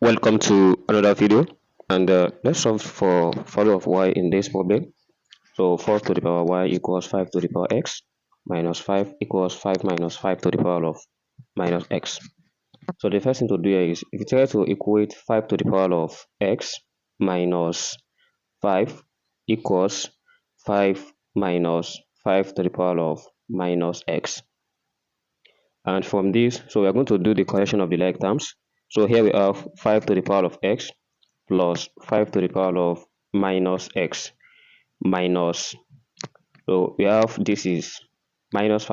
Welcome to another video, and let's solve for value of y in this problem. So 4 to the power y equals 5 to the power x minus 5 equals 5 minus 5 to the power of minus x. So the first thing to do here is if you try to equate 5 to the power of x minus 5 equals 5 minus 5 to the power of minus x. And from this, so we are going to do the correction of the like terms. So here we have 5 to the power of x plus 5 to the power of minus x minus, so we have this is minus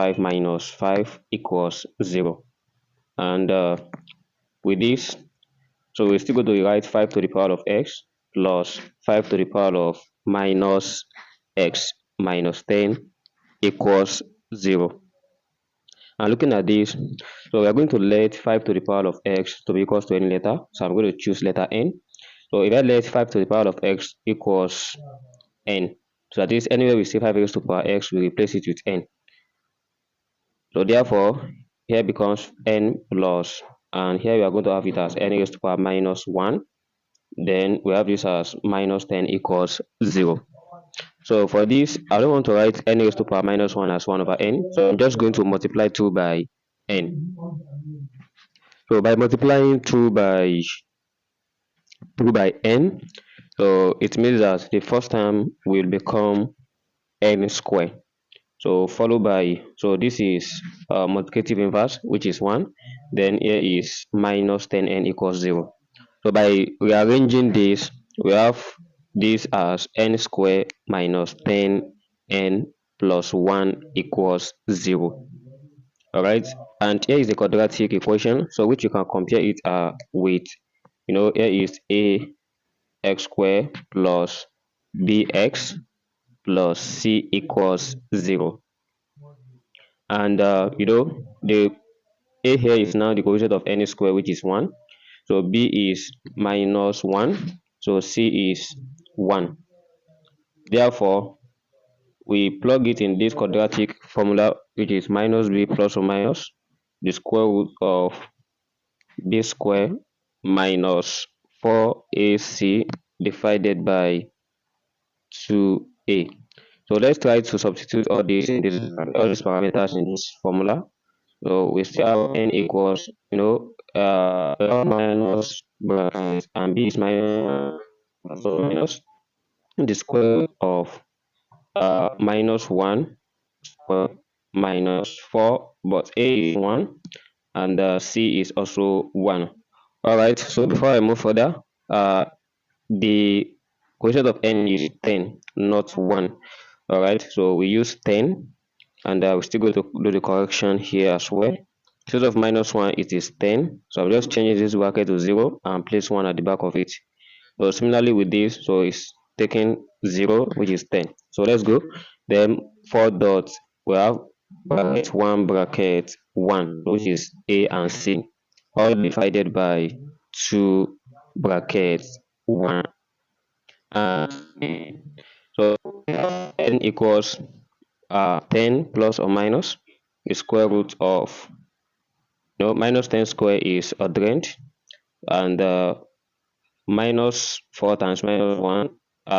5 equals 0. And with this, so we're still going to write 5 to the power of x plus 5 to the power of minus x minus 10 equals 0. And looking at this, so we are going to let 5 to the power of x to be equals to any letter. So I'm going to choose letter n. So if I let 5 to the power of x equals n, so that is anywhere we see 5 raised to the power x, we replace it with n. So therefore, here becomes n plus, and here we are going to have it as n raised to the power minus 1. Then we have this as minus 10 equals 0. So for this, I don't want to write n raised to the power minus 1 as 1 over n. So I'm just going to multiply 2 by n. So by multiplying 2 by n, so it means that the first term will become n square. So followed by, so this is multiplicative inverse, which is 1. Then here is minus 10n equals 0. So by rearranging this, we have this as n squared minus 10n plus 1 equals 0. All right, and here is the quadratic equation, so which you can compare it with, here is ax squared plus bx plus c equals 0. And the a here is now the coefficient of n square, which is 1. So b is minus 1, so c is 1. Therefore, we plug it in this quadratic formula, which is minus b plus or minus the square root of b square minus 4ac divided by 2a. So let's try to substitute all these parameters in this formula. So we still have n equals, minus bracket, and b is minus, so minus the square root of minus 1 square minus 4, but a is 1 and c is also 1. All right, so before I move further, the coefficient of n is 10, not 1. All right, so we use 10, and we're still going to do the correction here as well. Instead of minus 1, it is 10. So I'm just changing this bracket to 0 and place 1 at the back of it. So similarly with this, so it's taking 0, which is 10. So let's go. Then 4 dots, we have bracket 1 bracket 1, which is a and c, all divided by 2 bracket 1. So n equals 10 plus or minus the square root of, minus 10 square is adjoint, and minus 4 times minus 1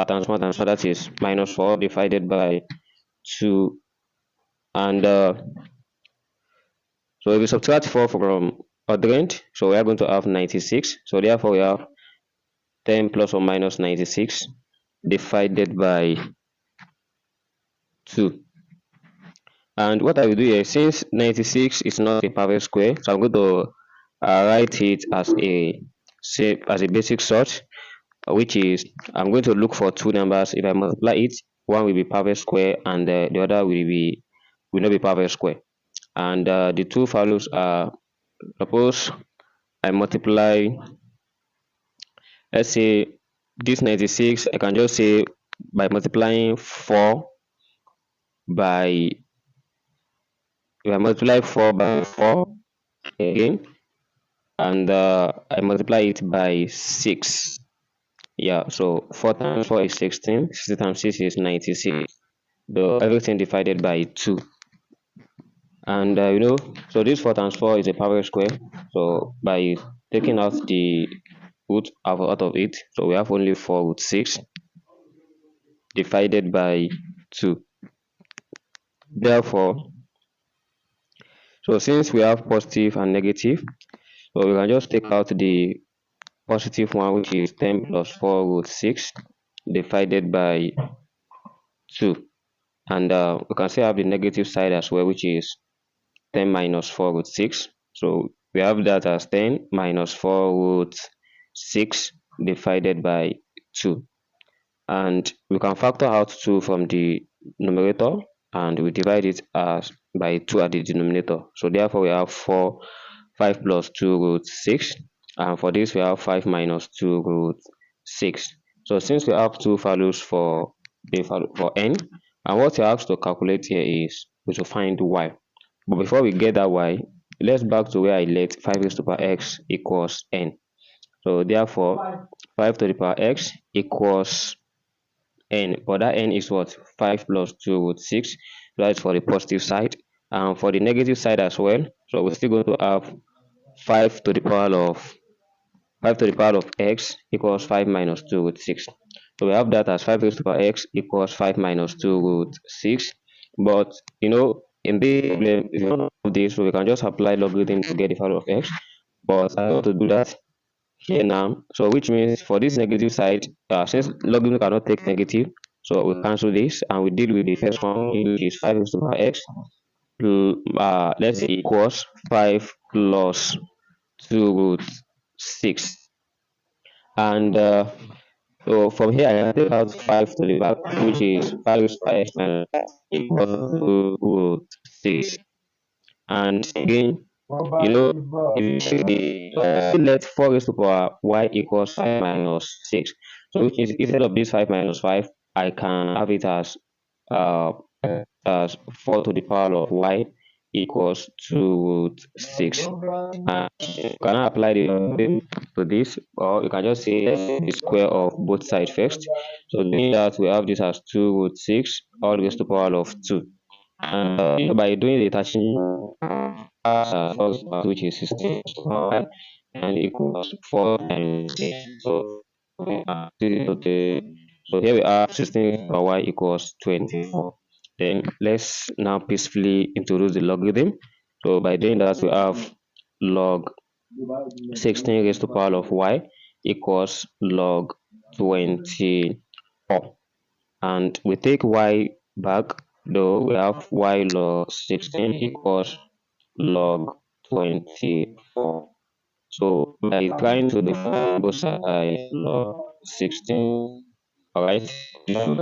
times 1 times 4, that is minus 4 divided by 2. And so if we subtract 4 from adjoint, so we are going to have 96. So therefore we have 10 plus or minus 96 divided by 2. And what I will do here, since 96 is not a perfect square, so I'm going to write it as a basic sort, which is I'm going to look for two numbers. If I multiply it, one will be perfect square and the other will not be perfect square. And the two values are, suppose I multiply, let's say this 96, I can just say by multiplying 4 by, if I multiply 4 by 4 again, and I multiply it by 6. Yeah, so 4 times 4 is 16, 60 times 6 is 96, though everything divided by 2. And so this 4 times 4 is a perfect square. So by taking out the root out of it. So we have only 4 root 6 divided by 2. Therefore, so since we have positive and negative, so we can just take out the positive one, which is 10 plus 4 root 6 divided by 2. And we can still have the negative side as well, which is 10 minus 4 root 6. So we have that as 10 minus 4 root 6 divided by 2. And we can factor out 2 from the numerator, and we divide it as by 2 at the denominator. So therefore we have 5 plus 2 root 6, and for this we have 5 minus 2 root 6. So since we have two values for n, and what you're asked to calculate here is to find y. But before we get that y, let's back to where I let 5 raised to the power x equals n. So therefore 5 to the power x equals n, but that n is what? 5 plus 2 root 6. That's for the positive side. And for the negative side as well, so we're still going to have 5 to the power of x equals 5 minus 2 root 6. So we have that as 5 raised to the power x equals 5 minus 2 root 6. But in this problem, if you don't have this, so we can just apply logarithm to get the value of x. But I want to do that here now. So which means for this negative side, since logarithm cannot take negative, so we cancel this and we deal with the first one, which is 5 raised to the power x. Let's say equals 5 plus 2 root 6. And so from here I can take out 5 to the back, which is 5 raised to the power x minus equals 2 root 6. And again, if you take let 4 raised to the power y equals 5 minus 6. So which is, instead of this 5 minus 5, I can have it as 4 to the power of y equals 2 root 6. And you can apply the logarithm to this, or you can just say the square of both sides first. So doing that, we have this as 2 root 6 all raised to the power of 2. And by doing the attaching, which is 16, and equals 4 times 6. So here we are 16 by y equals 24. Then let's now peacefully introduce the logarithm. So by doing that, we have log 16 raised to the power of y equals log 24. And we take y back, though we have y log 16 equals log 24. So by trying to define both sides log 16, alright, and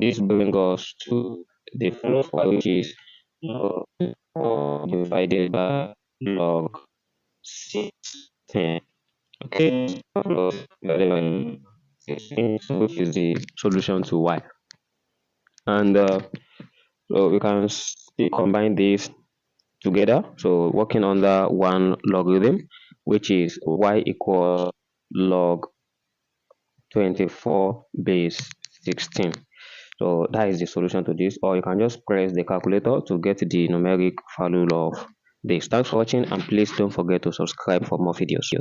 this brings us to the final one, which is log 4 divided by log 16. Okay, log divided by 16, which is the solution to y. And so we can still combine these together. So working under one logarithm, which is y equals log 24 base 16. So that is the solution to this, or you can just press the calculator to get the numeric value of this. Thanks for watching, and please don't forget to subscribe for more videos.